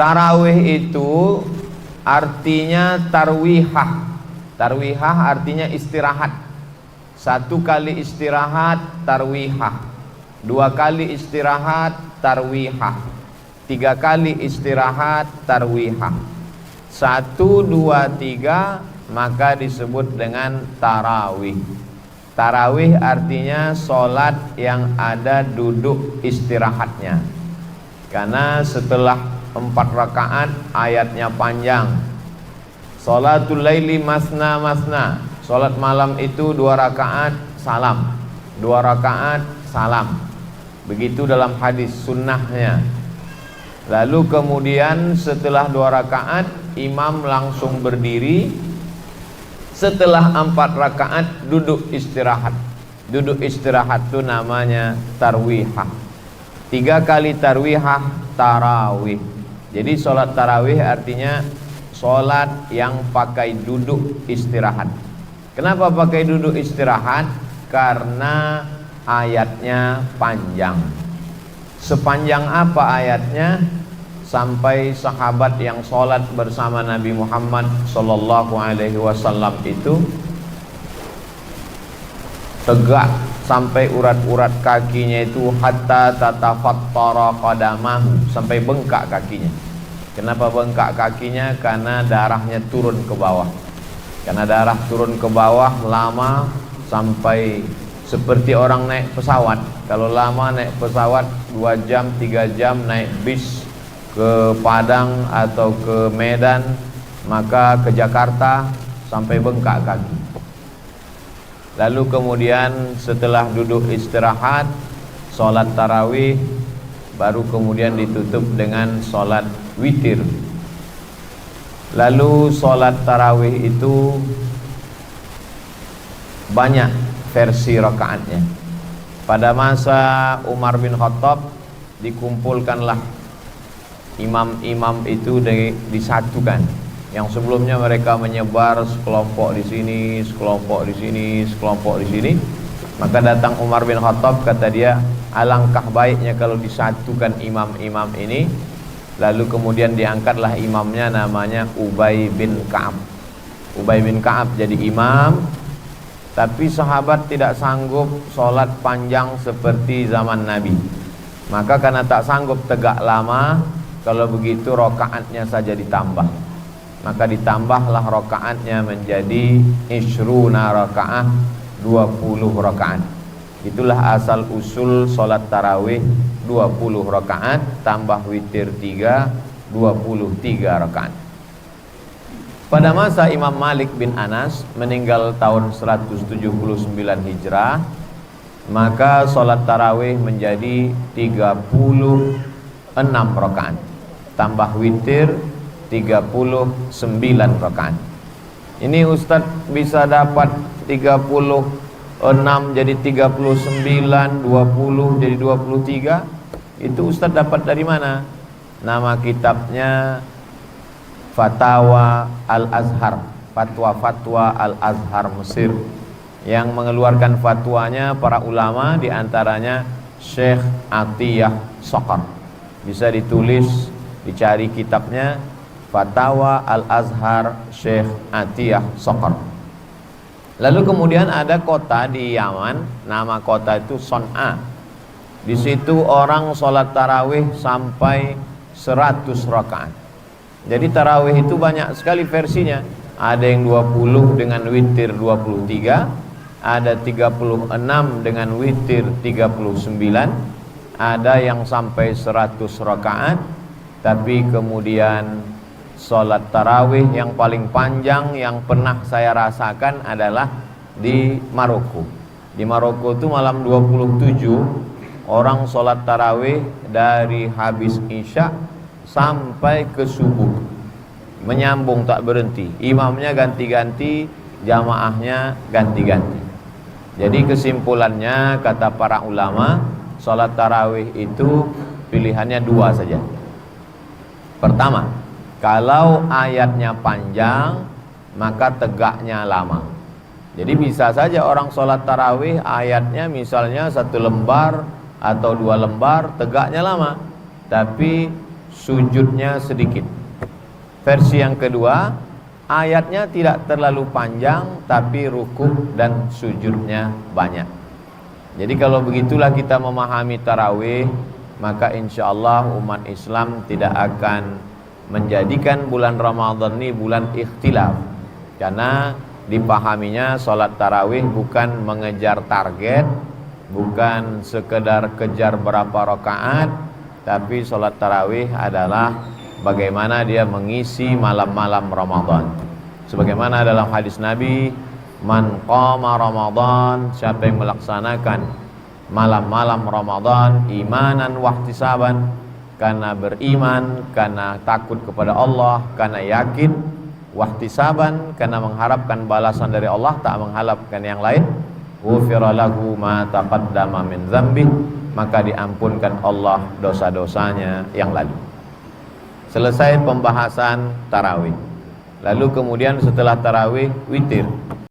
Tarawih itu artinya tarwihah. Tarwihah artinya istirahat. 1 kali istirahat tarwihah, 2 kali istirahat tarwihah, 3 kali istirahat tarwihah. 1, 2, 3 maka disebut dengan tarawih. Tarawih artinya sholat yang ada duduk istirahatnya. Karena setelah 4 rakaat ayatnya panjang. Sholatul laili masna masna. Sholat malam itu 2 rakaat salam, 2 rakaat salam. Begitu dalam hadis sunnahnya. Lalu kemudian setelah 2 rakaat imam langsung berdiri. Setelah 4 rakaat duduk istirahat. Duduk istirahat itu namanya tarwihah. 3 kali tarwihah tarawih. Jadi sholat tarawih artinya sholat yang pakai duduk istirahat. Kenapa pakai duduk istirahat? Karena ayatnya panjang. Sepanjang apa ayatnya? Sampai sahabat yang sholat bersama Nabi Muhammad sallallahu alaihi wasallam itu tegak sampai urat-urat kakinya itu hatta tatafattara qadamahu, sampai bengkak kakinya. Kenapa bengkak kakinya? Karena darahnya turun ke bawah. Karena darah turun ke bawah lama, sampai seperti orang naik pesawat. Kalau lama naik pesawat 2 jam 3 jam naik bis ke Padang atau ke Medan, maka ke Jakarta sampai bengkak kaki. Lalu kemudian setelah duduk istirahat sholat tarawih, baru kemudian ditutup dengan sholat witir. Lalu sholat tarawih itu banyak versi rakaatnya. Pada masa Umar bin Khattab dikumpulkanlah imam-imam itu disatukan. Yang sebelumnya mereka menyebar sekelompok di sini, sekelompok di sini, sekelompok di sini. Maka datang Umar bin Khattab, kata dia, alangkah baiknya kalau disatukan imam-imam ini. Lalu kemudian diangkatlah imamnya, namanya Ubay bin Ka'ab. Ubay bin Ka'ab jadi imam. Tapi sahabat tidak sanggup sholat panjang seperti zaman Nabi. Maka karena tak sanggup tegak lama, kalau begitu rokaatnya saja ditambah. Maka ditambahlah rokaatnya menjadi ishruna rakaah, 20 rakaat. Itulah asal usul sholat tarawih, 20 rakaat tambah witir 3, 23 rakaat. Pada masa Imam Malik bin Anas meninggal tahun 179 Hijrah, maka sholat tarawih menjadi 36 rakaat tambah witir 39 rakaat. Ini Ustadz bisa dapat 36 jadi 39, 20 jadi 23. Itu Ustadz dapat dari mana? Nama kitabnya Fatawa Al-Azhar, Fatwa-Fatwa Al-Azhar Mesir. Yang mengeluarkan fatwanya para ulama, diantaranya Syekh Atiyah Soqar. Bisa ditulis, dicari kitabnya Fatawa Al-Azhar Syekh Atiyah Soqar. Lalu kemudian ada kota di Yaman, nama kota itu Son'a. Di situ orang sholat tarawih sampai 100 rakaat. Jadi tarawih itu banyak sekali versinya. Ada yang 20 dengan witir 23, ada 36 dengan witir 39, ada yang sampai 100 rakaat. Tapi kemudian sholat tarawih yang paling panjang yang pernah saya rasakan adalah di Maroko. Di Maroko itu malam 27 orang sholat tarawih dari habis isya sampai ke subuh, menyambung tak berhenti. Imamnya ganti-ganti, jamaahnya ganti-ganti. Jadi kesimpulannya kata para ulama, sholat tarawih itu pilihannya 2 saja. Pertama, kalau ayatnya panjang maka tegaknya lama. Jadi bisa saja orang sholat tarawih ayatnya misalnya 1 lembar atau 2 lembar, tegaknya lama. Tapi sujudnya sedikit. Versi yang kedua, ayatnya tidak terlalu panjang tapi rukuk dan sujudnya banyak. Jadi kalau begitulah kita memahami tarawih, maka insya Allah umat Islam tidak akan menjadikan bulan Ramadan ini bulan ikhtilaf, karena dipahaminya sholat tarawih bukan mengejar target, bukan sekedar kejar berapa rakaat, tapi sholat tarawih adalah bagaimana dia mengisi malam-malam Ramadan. Sebagaimana dalam hadis Nabi, man qama Ramadan, siapa yang melaksanakan malam-malam Ramadan imanan wahtisaban, karena beriman, karena takut kepada Allah, karena yakin, wahtisaban, karena mengharapkan balasan dari Allah, tak mengharapkan yang lain, ghufira lahu ma taqaddama min dzambi, maka diampunkan Allah dosa-dosanya yang lalu. Selesai pembahasan tarawih. Lalu kemudian setelah tarawih witir.